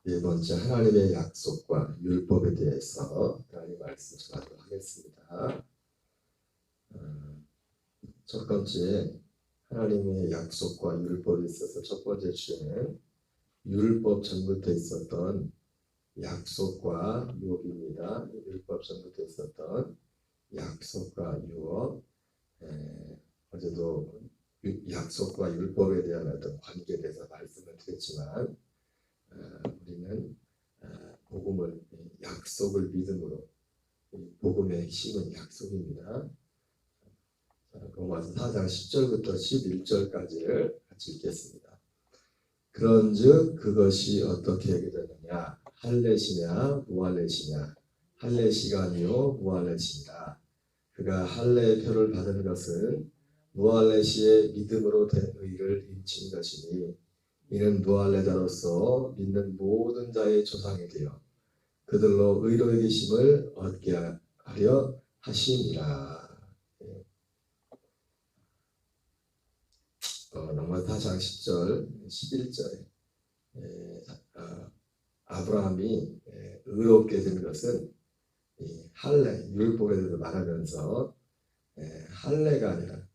네 번째, 하나님의 약속과 율법에 대해서 하나님 말씀 전하도록 하겠습니다. 첫 번째, 하나님의 약속과 율법에 있어서 첫 번째 주제는 율법 전부터 있었던 약속과 유업입니다. 율법 전부터 있었던 약속과 유업. 어제도 약속과 율법에 대한 어떤 관계에 대해서 말씀을 드렸지만 우리는 복음을 약속을 믿음으로, 복음의 핵심은 약속입니다. 로마서 4장 10절부터 11절까지를 같이 읽겠습니다. 그런즉 그것이 어떻게 하게 되느냐? 할례시냐 무할례시냐? 할례시가 아니요 무할례시니라. 그가 할례의 표를 받은 것은 무할례시의 믿음으로 된 의를 인친 것이니 이는 무할례자로서 믿는 모든 자의 조상이 되어 그들로 의로 여기심을 얻게 하려 하심이라. 로마서 4장 10절 11절에 아브라함이 의롭게 된 것은 할례, 율법에 대해서 말하면서 할례가 아니라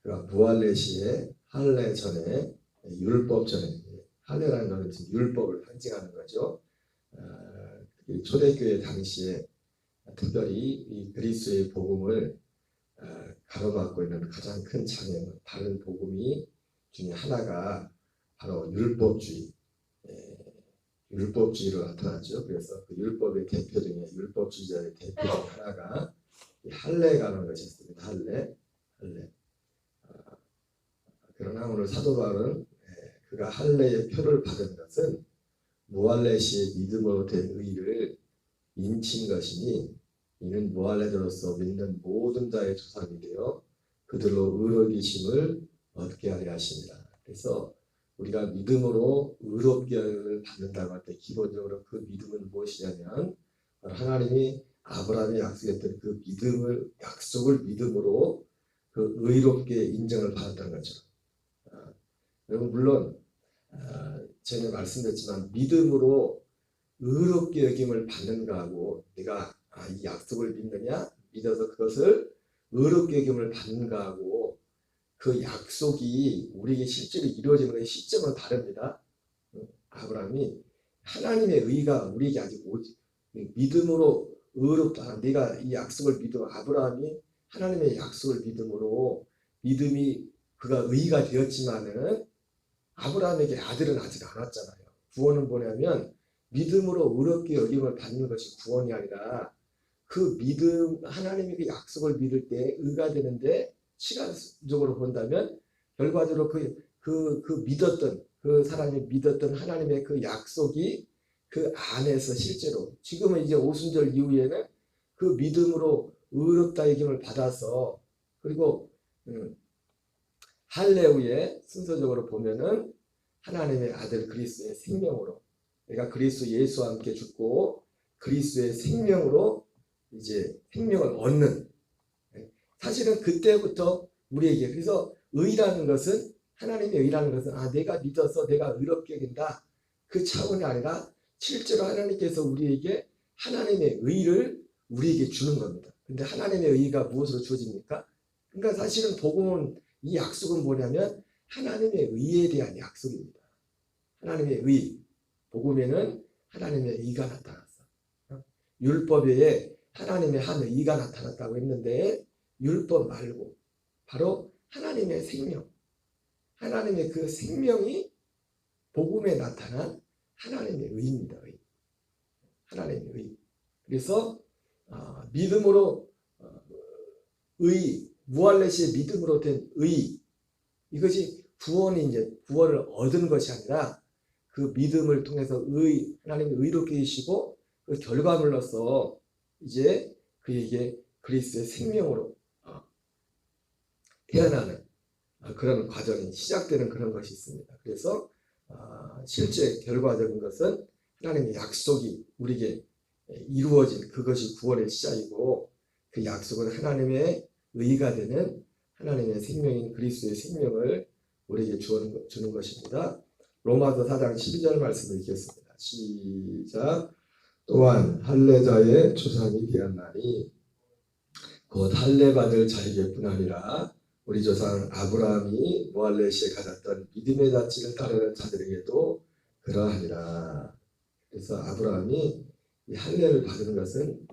그가 무할례시에 할례 전에 율법 전에 할례라는 것은 율법을 상징하는 거죠. 초대교회 당시에 특별히 이 그리스도의 복음을 가로막고 있는 가장 큰 장애는 다른 복음이 중에 하나가 바로 율법주의로 나타나죠. 그래서 그 율법의 대표 중에 율법주의자의 대표 중에 하나가 할례라는 것이었습니다. 할례. 그러나 오늘 사도 바울은 그가 할례의 표를 받은 것은 무할례시의 믿음으로 된 의를 인친 것이니 이는 무할례자로서 믿는 모든 자의 조상이 되어 그들로 의로우심을 얻게 하려 하십니다. 그래서 우리가 믿음으로 의롭게 받는다고 할 때 기본적으로 그 믿음은 무엇이냐면 하나님이 아브라함이 약속했던 그 약속을 믿음으로 그 의롭게 인정을 받았다는 거죠. 여러분 물론 전에 말씀드렸지만 믿음으로 의롭게 여김을 받는 거하고 내가 이 약속을 믿느냐 믿어서 그것을 의롭게 여김을 받는 거하고 그 약속이 우리에게 실제로 이루어지는 시점은 다릅니다. 아브라함이 하나님의 의가 우리에게 아직 믿음으로 의롭다. 내가 이 약속을 믿어 아브라함이 하나님의 약속을 믿음으로 믿음이 그가 의가 되었지만은 아브라함에게 아들은 아직 안 왔잖아요. 구원은 뭐냐면 믿음으로 의롭게 여김을 받는 것이 구원이 아니라 그 믿음 하나님의 그 약속을 믿을 때 의가 되는데 시간적으로 본다면 결과적으로 그 믿었던 그 사람이 믿었던 하나님의 그 약속이 그 안에서 실제로 지금은 이제 오순절 이후에는 그 믿음으로 의롭다 여김을 받아서 그리고 할례 후에 순서적으로 보면은 하나님의 아들 그리스도의 생명으로 내가 그리스도 예수와 함께 죽고 그리스도의 생명으로 이제 생명을 얻는 사실은 그때부터 우리에게 그래서 의라는 것은 하나님의 의라는 것은 내가 믿어서 내가 의롭게 여긴다 그 차원이 아니라 실제로 하나님께서 우리에게 하나님의 의를 우리에게 주는 겁니다. 근데 하나님의 의가 무엇으로 주어집니까? 그러니까 사실은 복음은 이 약속은 뭐냐면 하나님의 의에 대한 약속입니다. 하나님의 의 복음에는 하나님의 의가 나타났어. 율법에 하나님의 한 의가 나타났다고 했는데 율법 말고 바로 하나님의 생명 하나님의 그 생명이 복음에 나타난 하나님의 의입니다. 의. 하나님의 의. 그래서 믿음으로 의 무할례시의 믿음으로 된 의 이것이 구원을 얻은 것이 아니라 그 믿음을 통해서 하나님이 의롭게 계시고 그 결과물로서 이제 그에게 그리스도의 생명으로 태어나는 그런 과정이 시작되는 그런 것이 있습니다. 그래서 실제 결과적인 것은 하나님의 약속이 우리에게 이루어진 그것이 구원의 시작이고 그 약속은 하나님의 의가 되는 하나님의 생명인 그리스도의 생명을 우리에게 주는 것입니다. 로마서 4장 12절 말씀을 읽겠습니다. 시작. 또한 할례자의 조상이 되었나니 곧 할례 받을 자에게뿐 아니라 우리 조상 아브라함이 모할레시에 가졌던 믿음의 자치를 따르는 자들에게도 그러하니라. 그래서 아브라함이 이 할례를 받은 것은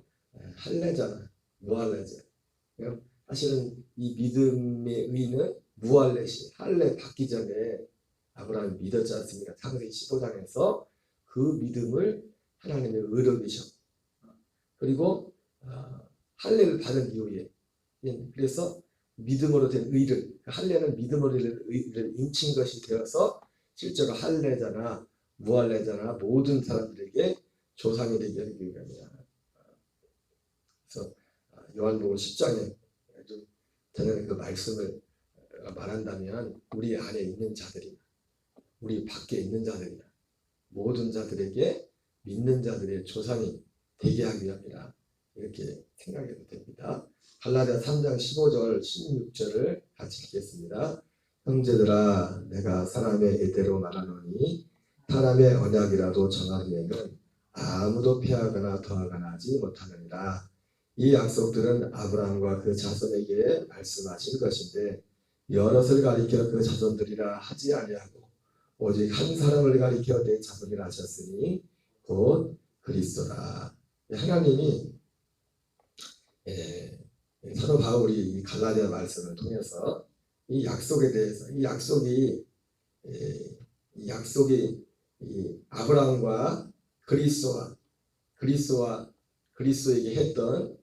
할례잖아, 무할레자. 사실은 이 믿음의 의는 무할레시, 할례 받기 전에 아브라함이 믿었지 않습니까? 창세기 15장에서 그 믿음을 하나님의 의로 계셔. 그리고 할례를 받은 이후에, 그래서 믿음으로 된 의를, 할례는 믿음으로 된 의를 인친 것이 되어서 실제로 할례자나 무할례자나 모든 사람들에게 조상이 되게 하기 위함이야. 그래서 요한복음 10장에 저는 그 말씀을 말한다면 우리 안에 있는 자들이나 우리 밖에 있는 자들이나 모든 자들에게 믿는 자들의 조상이 되게 하기 위함이라 이렇게 생각해도 됩니다. 갈라디아 3장 15절 16절을 같이 읽겠습니다. 형제들아 내가 사람의 예대로 말하노니 사람의 언약이라도 정한 후에는 아무도 폐하거나 더하거나 하지 못하느니라. 이 약속들은 아브라함과 그 자손에게 말씀하신 것인데 여럿을 가리켜 그 자손들이라 하지 아니하고 오직 한 사람을 가리켜 내 자손이라 하셨으니 곧 그리스도라. 하나님이 사도 바울이 갈라디아 말씀을 통해서 이 약속에 대해서 이 약속이 아브라함과 그리스도에게 했던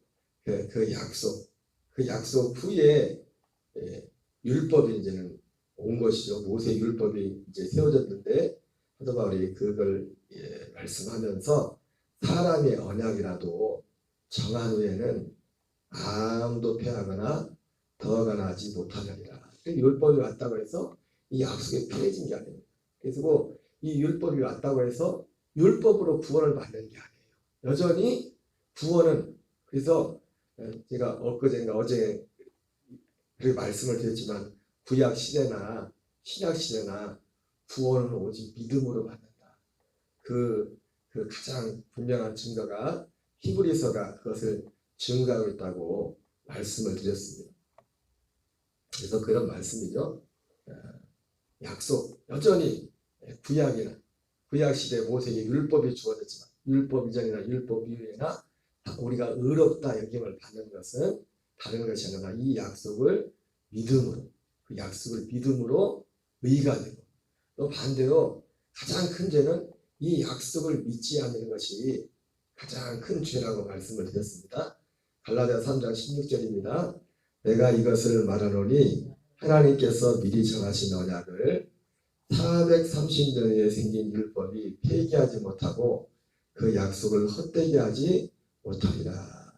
그 약속 후에 율법이 이제는 온 것이죠. 모세 율법이 이제 세워졌는데 사도 바울이 그걸 말씀하면서 사람의 언약이라도 정한 후에는 아무도 폐하거나 더하거나 하지 못하느니라. 율법이 왔다고 해서 이 약속이 폐해진 게 아니에요. 그래서 이 율법이 왔다고 해서 율법으로 구원을 받는 게 아니에요. 여전히 구원은, 그래서 제가 엊그제인가 어제 그렇게 말씀을 드렸지만 구약 시대나 신약 시대나 구원은 오직 믿음으로 받는다. 그 가장 분명한 증거가 히브리서가 그것을 증거하고 있다고 말씀을 드렸습니다. 그래서 그런 말씀이죠. 약속, 여전히 구약 시대 모세에게 율법이 주어졌지만 율법 이전이나 율법 이후에나 우리가 의롭다 여김을 받는 것은 다른 것이 아니라 이 약속을 믿음으로, 그 약속을 믿음으로 의가 되고, 또 반대로 가장 큰 죄는 이 약속을 믿지 않는 것이 가장 큰 죄라고 말씀을 드렸습니다. 갈라디아 3장 16절입니다. 내가 이것을 말하노니 하나님께서 미리 정하신 언약을 430년 후에 생긴 율법이 폐기하지 못하고 그 약속을 헛되게 하지 못하리라.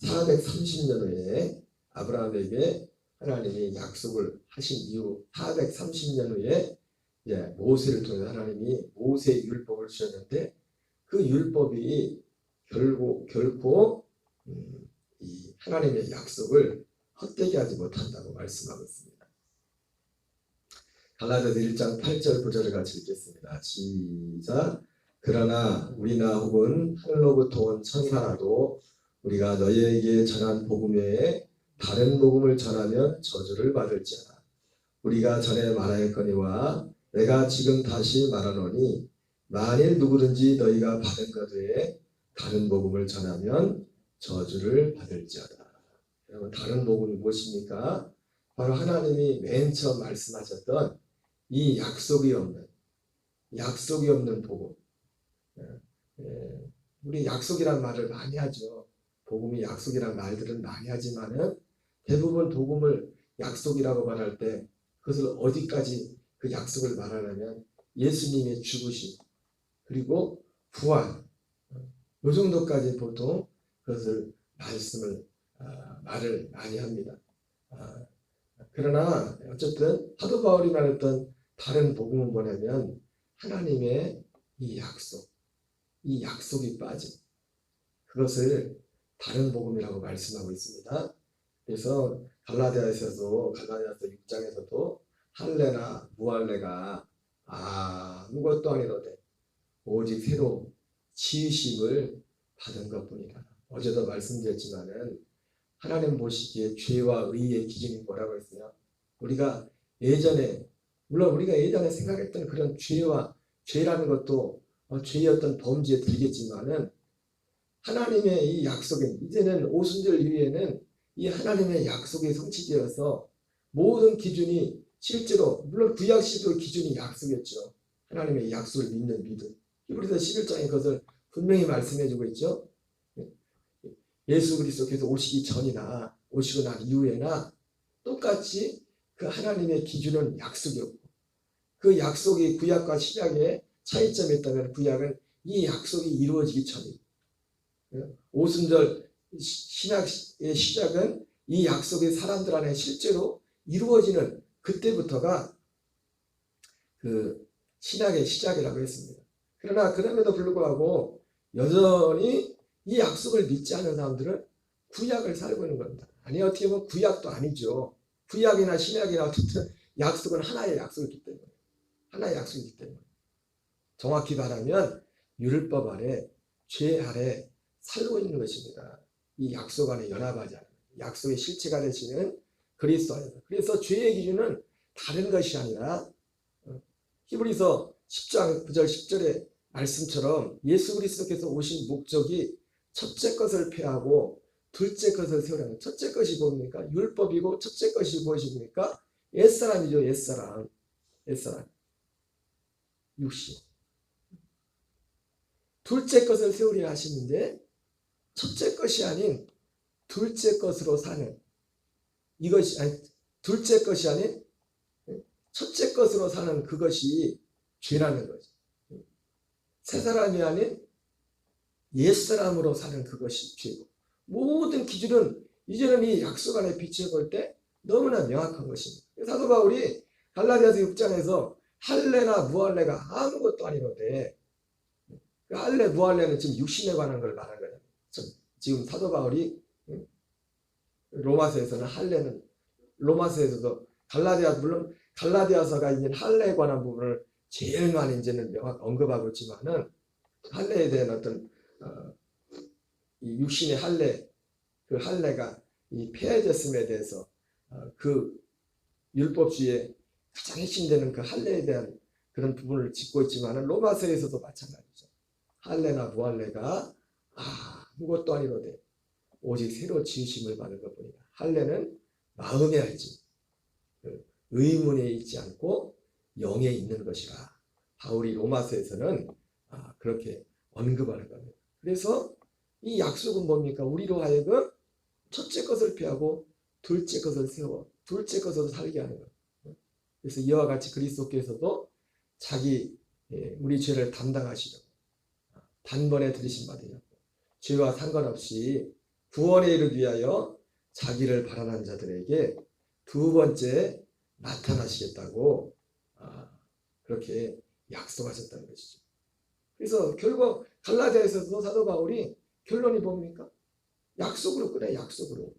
430년 후에 아브라함에게 하나님이 약속을 하신 이후 430년 후에 모세를 통해 하나님이 모세 율법을 주셨는데 그 율법이 결코 이 하나님의 약속을 헛되게 하지 못한다고 말씀하고 있습니다. 갈라디아서 1장 8절 9절을 같이 읽겠습니다. 시작. 그러나 우리나 혹은 하늘로부터 온 천사라도 우리가 너희에게 전한 복음 외에 다른 복음을 전하면 저주를 받을지어다. 우리가 전에 말하였거니와 내가 지금 다시 말하노니 만일 누구든지 너희가 받은 것 외에 다른 복음을 전하면 저주를 받을지어다. 여러분, 다른 복음이 무엇입니까? 바로 하나님이 맨 처음 말씀하셨던 이 약속이 없는 복음. 우리 약속이란 말을 많이 하죠. 복음이 약속이란 말들은 많이 하지만은 대부분 복음을 약속이라고 말할 때 그것을 어디까지 그 약속을 말하냐면 예수님의 죽으심 그리고 부활, 이 정도까지 보통 그것을 말을 많이 합니다. 그러나 어쨌든 사도 바울이 말했던 다른 복음은 뭐냐면 하나님의 이 약속이 빠진 그것을 다른 복음이라고 말씀하고 있습니다. 그래서 갈라디아서 6장에서도 할례나 무할례가 아무것도 아니로되 오직 새로 지으심을 받은 것뿐이라. 어제도 말씀드렸지만은 하나님 보시기에 죄와 의의 기준이 뭐라고 했어요? 우리가 예전에, 물론 우리가 예전에 생각했던 그런 죄라는 것도 죄의 어떤 범죄에 들겠지만은 하나님의 이 약속은, 이제는 오순절 이후에는 이 하나님의 약속이 성취되어서 모든 기준이 실제로, 물론 구약 시대의 기준이 약속이었죠. 하나님의 약속을 믿는 믿음. 히브리서 11장에 그것을 분명히 말씀해주고 있죠. 예수 그리스도께서 오시기 전이나 오시고 난 이후에나 똑같이 그 하나님의 기준은 약속이었고, 그 약속이 구약과 신약의 차이점이 있다면 구약은 이 약속이 이루어지기 전입니다. 오순절 신약의 시작은 이 약속이 사람들 안에 실제로 이루어지는 그때부터가 그 신약의 시작이라고 했습니다. 그러나 그럼에도 불구하고 여전히 이 약속을 믿지 않는 사람들은 구약을 살고 있는 겁니다. 아니, 어떻게 보면 구약도 아니죠. 구약이나 신약이나 어쨌든 약속은 하나의 약속이기 때문에, 하나의 약속이기 때문에 정확히 말하면 율법 아래, 죄 아래 살고 있는 것입니다. 이 약속 안에 연합하지 않는, 약속의 실체가 되시는 그리스도 안에서. 그래서 죄의 기준은 다른 것이 아니라 히브리서 10장 9절 10절의 말씀처럼 예수 그리스도께서 오신 목적이 첫째 것을 폐하고 둘째 것을 세우라는, 첫째 것이 뭡니까? 율법이고 첫째 것이 무엇입니까? 옛사람이죠. 옛사람. 육신. 둘째 것을 세우려 하시는데 첫째 것이 아닌 둘째 것으로 사는, 이것이 아니, 둘째 것이 아닌 첫째 것으로 사는 그것이 죄라는 거죠. 새 사람이 아닌 옛사람으로 사는 그것이 죄고, 모든 기준은 이제는 이 약속 안에 비춰볼 때 너무나 명확한 것입니다. 사도 바울이 갈라디아서 6장에서 할례나 무할례가 아무것도 아니로되, 그 할례 무할례는 지금 육신에 관한 걸 말하는 거예요. 지금 사도 바울이 로마서에서는 할례는, 로마서에서도 물론 갈라디아서가 있는 할례에 관한 부분을 제일 많이 이제는 명확 언급하고 있지만은 할례에 대한 어떤 이 육신의 할례, 그 할례가 이 폐해졌음에 대해서 그 율법주의의 가장 핵심되는 그 할례에 대한 그런 부분을 짚고 있지만은 로마서에서도 마찬가지죠. 할례나 무할례가 아무것도 아니로되 오직 새로 지으심을 받은 것뿐이다. 할례는 마음에 알지 의문에 있지 않고 영에 있는 것이라. 바울이 로마서에서는 그렇게 언급하는 겁니다. 그래서 이 약속은 뭡니까? 우리로 하여금 첫째 것을 피하고 둘째 것을 세워 둘째 것으로 살게 하는 것. 그래서 이와 같이 그리스도께서도 우리 죄를 담당하시려고 단번에 들이심 받으려고 죄와 상관없이 구원에 이르기 위하여 자기를 발언한 자들에게 두 번째 나타나시겠다고 그렇게 약속하셨다는 것이죠. 그래서 결국 갈라디아에서도 사도 바울이 결론이 뭡니까? 약속으로 끊어요. 약속으로.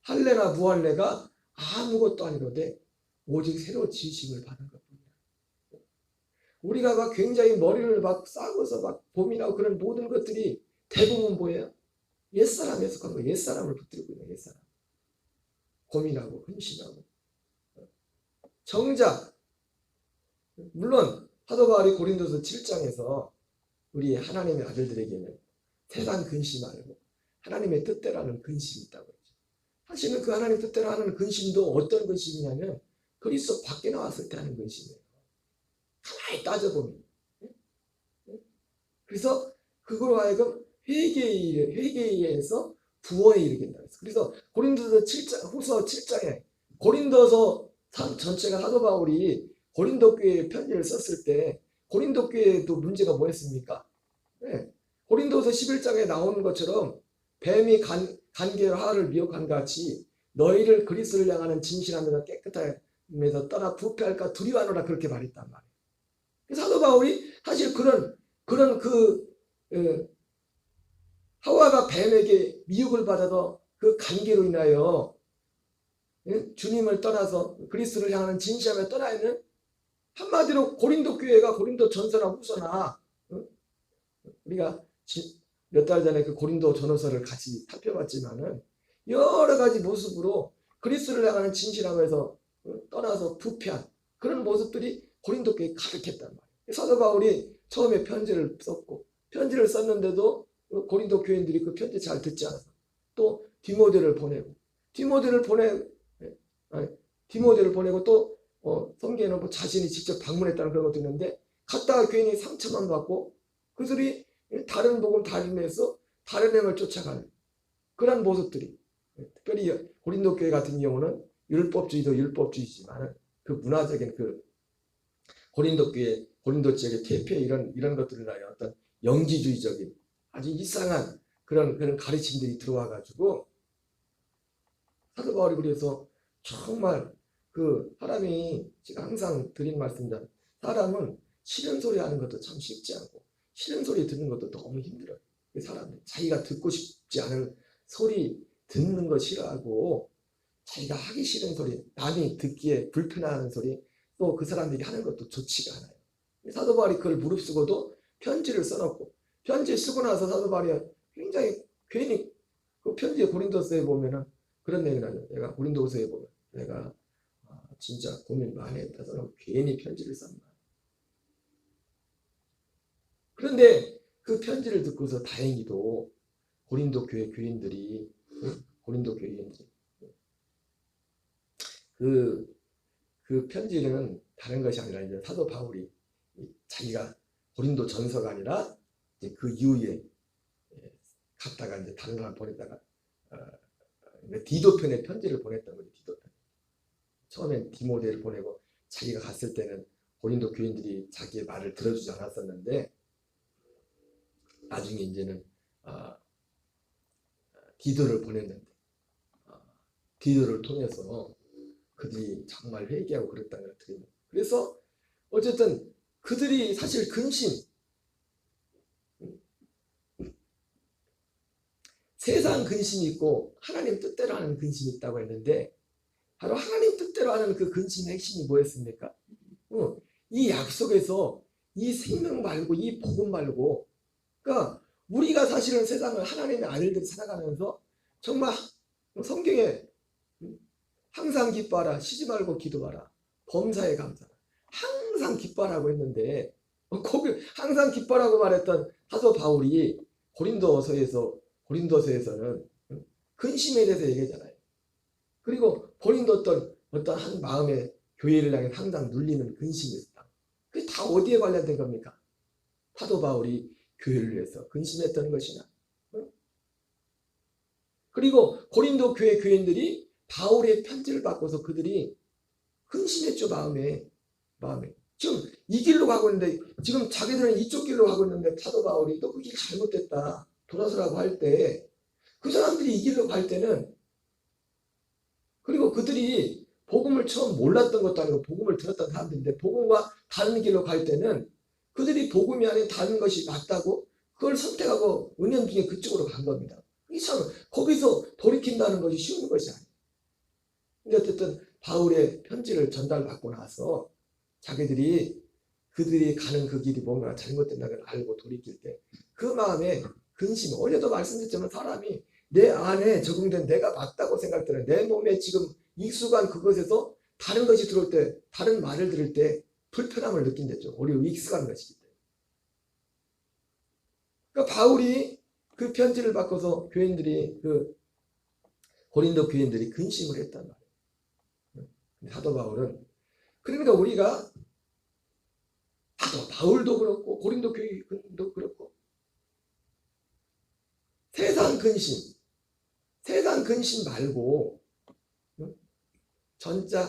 할례나 무할례가 아무것도 아니로되 오직 새로 지으심을 받은 것뿐이야. 우리가 막 굉장히 머리를 막 싸고서 막 고민하고 그런 모든 것들이 대부분 뭐예요? 옛사람에 속한 거, 옛사람을 붙들고 있는 옛사람. 고민하고 근심하고. 정작 물론 사도 바울이 고린도서 7장에서 우리 하나님의 아들들에게는 세상 근심 말고 하나님의 뜻대로 는 근심이 있다고 했죠. 사실은 그 하나님의 뜻대로 하는 근심도 어떤 근심이냐면 그리스도 밖에 나왔을 때 하는 근심이에요. 가만히 따져보면. 그래서 그걸로 하여금 회개에 의해서 부활에 이르긴다. 그래서 고린도서 7장, 후서 7장에 고린도서 전체가 사도 바울이 고린도 교회에 편지를 썼을 때 고린도 교회도 문제가 뭐였습니까? 네. 고린도서 11장에 나오는 것처럼 뱀이 간계로 하와를 미혹한 같이 너희를 그리스도를 향하는 진실함에서 깨끗함에서 떠나 부패할까 두려워하노라 그렇게 말했단 말이에요. 사도 바울이 사실 그런 하와가 뱀에게 미혹을 받아서 그 간계로 인하여 주님을 떠나서 그리스도를 향하는 진실함에 떠나 있는 한마디로 고린도 교회가 고린도 전서나 후서나, 우리가 몇 달 전에 그 고린도 전후서를 같이 살펴봤지만은 여러 가지 모습으로 그리스도를 향하는 진실함에서 떠나서 부패한 그런 모습들이 고린도 교회에 가득했단 말이에요. 사도 바울이 처음에 편지를 썼고, 편지를 썼는데도 고린도 교인들이 그 편지 잘 듣지 않아서 또 디모데를 보내고, 디모데를 보내고 또 성경에는 뭐 자신이 직접 방문했다는 그런 것도 있는데, 갔다가 교인이 상처만 받고 그들이 다른 복음 다름에서 다른 행을 쫓아가는 그런 모습들이, 특별히 고린도 교회 같은 경우는 율법주의도 율법주의지만 그 문화적인 그 고린도 교회, 고린도 지역의 퇴폐 이런 것들을 위하여 어떤 영지주의적인 아주 이상한 그런 가르침들이 들어와 가지고, 사도 바울이 그래서 정말 그 사람이, 제가 항상 드린 말씀입니다. 사람은 싫은 소리 하는 것도 참 쉽지 않고 싫은 소리 듣는 것도 너무 힘들어요. 사람은 자기가 듣고 싶지 않은 소리 듣는 거 싫어하고, 자기가 하기 싫은 소리, 남이 듣기에 불편해하는 소리, 또 그 사람들이 하는 것도 좋지가 않아요. 사도 바울이 그걸 무릅쓰고도 편지를 써놓고, 편지 쓰고 나서 사도 바울이 굉장히 괜히 그 편지에 고린도서에 보면은 그런 내용이 나요. 내가 고린도서에 보면 내가 진짜 고민 많이 했다 써놓고 괜히 편지를 썼나. 그런데 그 편지를 듣고서 다행히도 고린도 교회 교인들이, 고린도 교인들이 그 편지는 다른 것이 아니라 이제 사도 바울이 자기가 고린도 전서가 아니라 이제 그 이후에 갔다가 이제 다른 사람 보냈다가 디도편에 편지를 보냈던 거죠. 디도편. 처음엔 디모데를 보내고, 자기가 갔을 때는 고린도 교인들이 자기의 말을 들어주지 않았었는데, 나중에 이제는 디도를 보냈는데, 디도를 통해서 그들이 정말 회개하고 그랬다는 걸 드립니다. 그래서 어쨌든 그들이 사실 근심, 세상 근심이 있고 하나님 뜻대로 하는 근심이 있다고 했는데, 바로 하나님 뜻대로 하는 그 근심의 핵심이 뭐였습니까? 이 약속에서 이 생명 말고, 이 복음 말고, 그러니까 우리가 사실은 세상을 하나님의 아들들이 살아가면서 정말 성경에 항상 기뻐하라, 쉬지 말고 기도하라, 범사에 감사하라, 항상 기뻐하라고 했는데, 거기 항상 기뻐하라고 말했던 사도 바울이 고린도서에서는 근심에 대해서 얘기하잖아요. 그리고 본인도 어떤 한 마음의 교회를 향해 항상 눌리는 근심이 있다. 그게 다 어디에 관련된 겁니까? 사도 바울이 교회를 위해서 근심했던 것이나, 그리고 고린도 교회 교인들이 바울의 편지를 받고서 그들이 근심했죠. 마음에. 지금 이 길로 가고 있는데, 지금 자기들은 이쪽 길로 가고 있는데 사도 바울이 너 그 길 잘못됐다, 돌아서라고 할 때, 그 사람들이 이 길로 갈 때는, 그리고 그들이 복음을 처음 몰랐던 것도 아니고 복음을 들었던 사람들인데, 복음과 다른 길로 갈 때는 그들이 복음이 아닌 다른 것이 맞다고 그걸 선택하고 은연중에 그쪽으로 간 겁니다. 이 참 거기서 돌이킨다는 것이 쉬운 것이 아니에요. 근데 어쨌든 바울의 편지를 전달받고 나서 그들이 가는 그 길이 뭔가 잘못된다는 걸 알고 돌이킬 때 그 마음에 근심, 어제도 말씀드렸지만 사람이 내 안에 적응된 내가 맞다고 생각되는, 내 몸에 지금 익숙한 그것에서 다른 것이 들어올 때, 다른 말을 들을 때 불편함을 느낀댔죠. 우리 익숙한 것이기 때문에. 그러니까 바울이 그 편지를 받고서 고린도 교인들이 근심을 했단 말이에요. 사도 바울은, 그러니까 우리가 사도 바울도 그렇고 고린도 교인도 그렇고 세상 근심 말고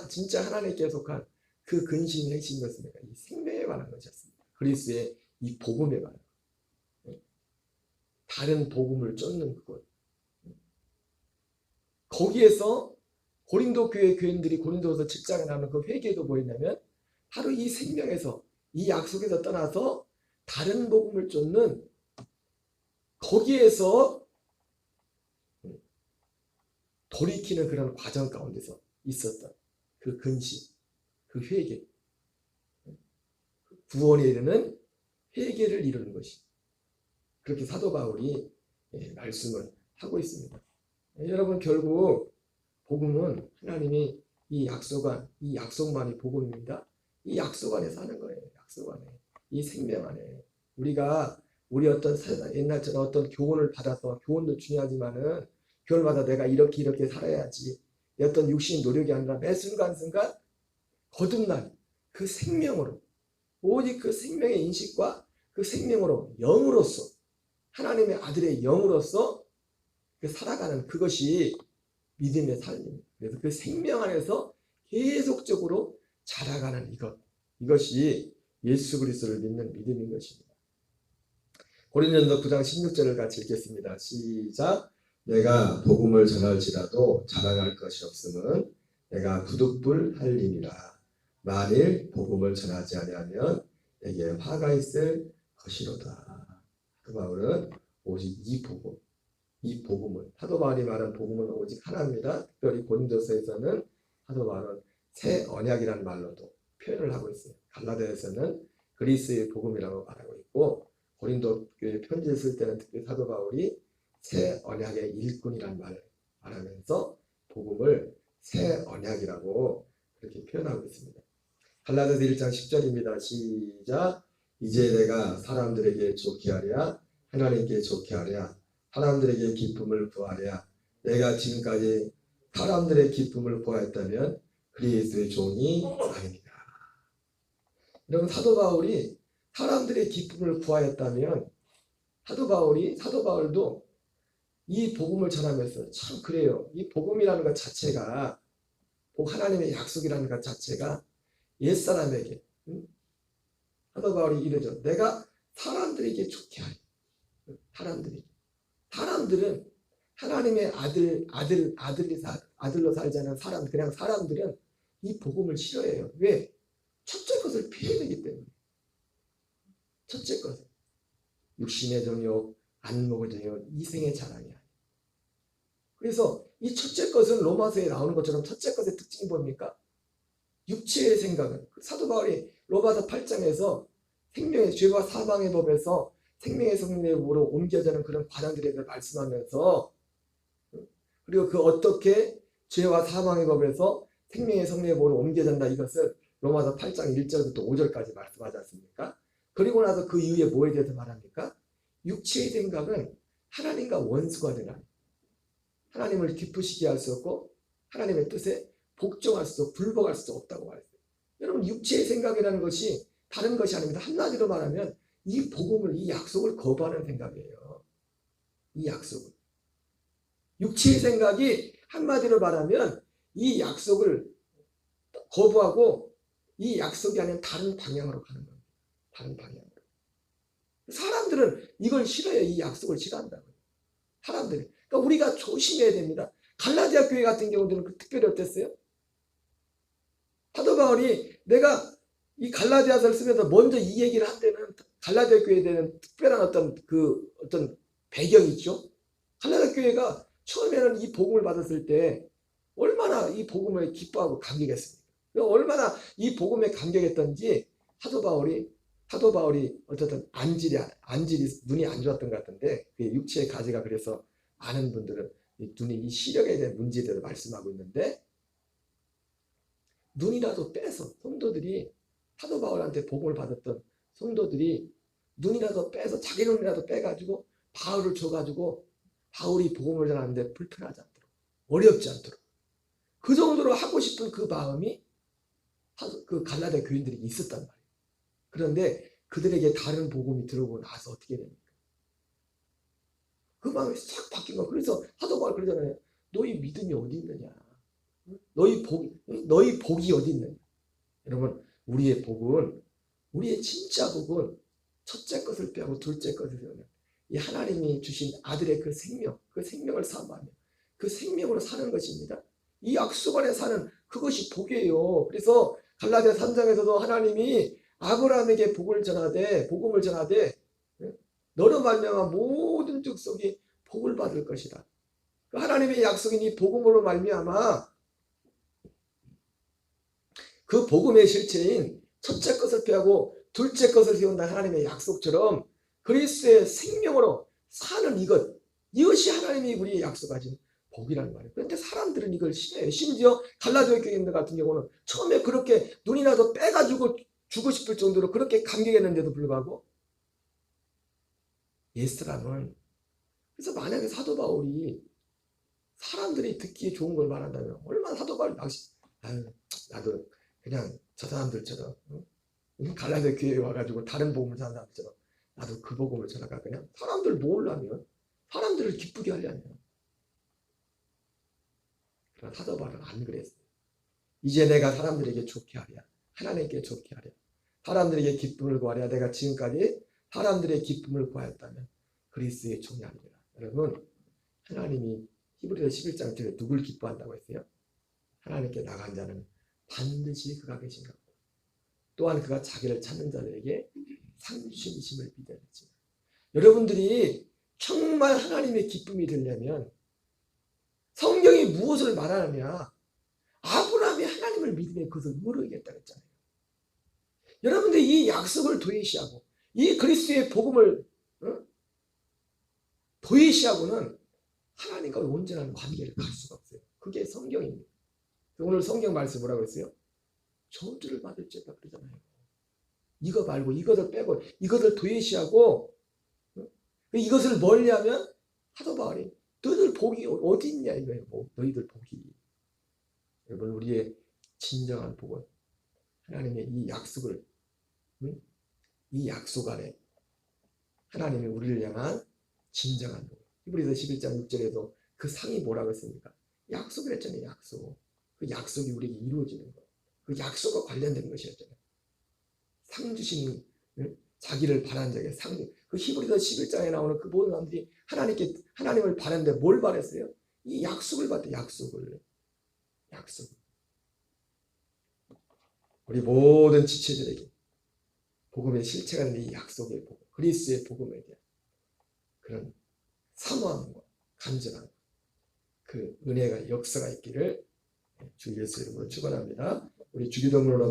진짜 하나님께 속한 그 근심의 핵심이 었습니까? 이 생명에 관한 것이었습니다. 그리스도의 이 복음에 관한 것. 다른 복음을 쫓는 그것. 거기에서 고린도 교회 교인들이 고린도서 7장에 나오는 그 회개도 뭐였냐면, 바로 이 생명에서, 이 약속에서 떠나서 다른 복음을 쫓는, 거기에서 돌이키는 그런 과정 가운데서 있었던 그 근심, 그 회개. 구원에 이르는 회개를 이루는 것이. 그렇게 사도 바울이 말씀을 하고 있습니다. 여러분 결국 복음은 하나님이 이 약속만이 복음입니다. 이 약속 안에 사는 거예요. 약속 안에. 이 생명 안에. 우리가 우리 어떤 옛날처럼 어떤 교훈을 받아서 교훈도 중요하지만은 교훈을 받아 내가 이렇게 살아야지. 내 어떤 육신의 노력이 아니라 매 순간순간 거듭난 그 생명으로 오직 그 생명의 인식과 그 생명으로 영으로서 하나님의 아들의 영으로서 살아가는 그것이 믿음의 삶입니다. 그래서 그 생명 안에서 계속적으로 자라가는 이것이 예수 그리스도를 믿는 믿음인 것입니다. 고린도전서 9장 16절을 같이 읽겠습니다. 시작. 내가 복음을 전할지라도 자랑할 것이 없음은 내가 부득불 할림이라. 만일 복음을 전하지 아니하면 내게 화가 있을 것이로다. 사도 바울은 오직 이 복음을 사도 바울이 말한 복음은 오직 하나입니다. 특별히 고린도서에서는 사도 바울은 새 언약이라는 말로도 표현을 하고 있어요. 갈라디아에서는 그리스의 복음이라고 말하고 있고 고린도 교회 편지를 쓸 때는 특히 사도 바울이 새 언약의 일꾼이라는 말을 말하면서 복음을 새 언약이라고 그렇게 표현하고 있습니다. 갈라디아서 1장 10절입니다. 시작. 이제 내가 사람들에게 좋게 하랴 하나님께 좋게 하랴 사람들에게 기쁨을 구하랴. 내가 지금까지 사람들의 기쁨을 구하였다면 그리스도의 종이 아닙니다. 여러분 사도 바울이 사람들의 기쁨을 구하였다면 사도 바울도 이 복음을 전하면서 참 그래요. 이 복음이라는 것 자체가 하나님의 약속이라는 것 자체가 옛사람에게 사도 바울이 이러죠. 내가 사람들에게 좋게 하리. 사람들은 하나님의 아들로 살지 않은 그냥 사람들은 이 복음을 싫어해요. 왜? 첫째 것을 피해야 되기 때문에. 첫째 것. 육신의 정욕, 안목의 정욕, 이생의 자랑이 아니에요. 그래서 이 첫째 것은 로마서에 나오는 것처럼 첫째 것의 특징이 뭡니까? 육체의 생각은 사도 바울이 로마서 8장에서 생명의 죄와 사망의 법에서 생명의 성령으로 옮겨지는 그런 과정들에 대해서 말씀하면서 그리고 그 어떻게 죄와 사망의 법에서 생명의 성령으로 옮겨진다 이것을 로마서 8장 1절부터 5절까지 말씀하지 않습니까? 그리고 나서 그 이후에 뭐에 대해서 말합니까? 육체의 생각은 하나님과 원수가 되나 하나님을 기쁘시게 할 수 없고 하나님의 뜻에 복종할 수도 불복할 수도 없다고 말했어요. 여러분 육체의 생각이라는 것이 다른 것이 아닙니다. 한마디로 말하면 이 복음을 이 약속을 거부하는 생각이에요. 이 약속을 육체의 생각이 한마디로 말하면 이 약속을 거부하고 이 약속이 아닌 다른 방향으로 가는 겁니다. 다른 방향으로. 사람들은 이걸 싫어해요. 이 약속을 싫어한다고요. 사람들이. 그러니까 우리가 조심해야 됩니다. 갈라디아 교회 같은 경우는 특별히 어땠어요? 사도 바울이 내가 이 갈라디아서를 쓰면서 먼저 이 얘기를 한 때는 갈라디아 교회에 대한 특별한 어떤 배경이 있죠. 갈라디아 교회가 처음에는 이 복음을 받았을 때 얼마나 이 복음을 기뻐하고 감격했습니까? 얼마나 이 복음에 감격했던지 사도 바울이 어쨌든 안질이 눈이 안 좋았던 것 같은데 그 육체의 가지가 그래서 아는 분들은 이 시력에 대한 문제에 대해서 말씀하고 있는데 눈이라도 빼서 성도들이 사도 바울한테 복음을 받았던 성도들이 눈이라도 빼서 자기 눈이라도 빼가지고 바울을 줘가지고 바울이 복음을 전하는데 불편하지 않도록 어렵지 않도록 그 정도로 하고 싶은 그 마음이 그 갈라디아 교인들이 있었단 말이에요. 그런데 그들에게 다른 복음이 들어오고 나서 어떻게 됩니까? 그 마음이 싹 바뀐 거야. 그래서 사도 바울 그러잖아요. 너희 믿음이 어디 있느냐? 너희 복이 어디 있느냐? 여러분 우리의 진짜 복은 첫째 것을 빼고 둘째 것을 세우는 이 하나님이 주신 아들의 그 생명을 사모하며 그 생명으로 사는 것입니다. 이 약속 안에 사는 그것이 복이에요. 그래서 갈라디아 3장에서도 하나님이 아브라함에게 복음을 전하되 너로 말미암아 모든 족속이 복을 받을 것이다. 하나님의 약속인 이 복음으로 말미암아 그 복음의 실체인 첫째 것을 피하고 둘째 것을 세운다 하나님의 약속처럼 그리스도의 생명으로 사는 이것이 하나님이 우리의 약속하신 복이라는 말이에요. 그런데 사람들은 이걸 싫어해요. 심지어 갈라디아 교인들 같은 경우는 처음에 그렇게 눈이 나서 빼가지고 주고 싶을 정도로 그렇게 감격했는데도 불구하고 옛사람은, 그래서 만약에 사도 바울이 사람들이 듣기에 좋은 걸 말한다면 얼마나 사도 바울이 아유, 나도 그냥 저 사람들처럼 갈라디아 교회에 와가지고 다른 복음을 전하는 사람들처럼 나도 그 복음을 전할까. 그냥 사람들 모으려면, 사람들을 기쁘게 하려면. 그러나 사도 바울은 안 그랬어요. 이제 내가 사람들에게 좋게 하랴, 하나님께 좋게 하랴, 사람들에게 기쁨을 구하랴. 내가 지금까지 사람들의 기쁨을 구하였다면 그리스도의 종이 아니라. 여러분, 하나님이 히브리서 11장 중에 누굴 기뻐한다고 했어요? 하나님께 나간 자는 반드시 그가 계신가. 또한 그가 자기를 찾는 자들에게 상 주심을 믿어야 되지. 여러분들이 정말 하나님의 기쁨이 되려면 성경이 무엇을 말하느냐? 아브라함이 하나님을 믿으면 그것을 의로이겠다고 했잖아요. 여러분들이 이 약속을 도외시하고 이 그리스도의 복음을 도외시하고는 하나님과 온전한 관계를 갈 수가 없어요. 그게 성경입니다. 오늘 성경 말씀 뭐라고 했어요? 저주를 받을 죄다 그러잖아요. 이거 말고 이것을 빼고 이것을 도외시하고 이것을 멀리하면 사도 바울이 너희들 복이 어디 있냐 이거예요. 너희들 복이. 여러분, 우리의 진정한 복은 하나님의 이 약속을, 이 약속 안에 하나님이 우리를 향한 진정한 복. 히브리서 11장 6절에도 그 상이 뭐라고 했습니까? 약속을 했잖아요. 약속. 그 약속이 우리에게 이루어지는 것. 그 약속과 관련된 것이었잖아요. 상 주시는, 자기를 바란 자에게 상. 그 히브리서 11장에 나오는 그 모든 사람들이 하나님을 바랐는데 뭘 바랬어요? 이 약속을 받대. 약속을. 우리 모든 지체들에게 복음의 실체가 되는 이 약속의 복음, 그리스도의 복음에 대한 그런 사모함과 간절함, 그 은혜가 역사가 있기를 주 예수 이름으로 축원합니다. 우리 주기도문으로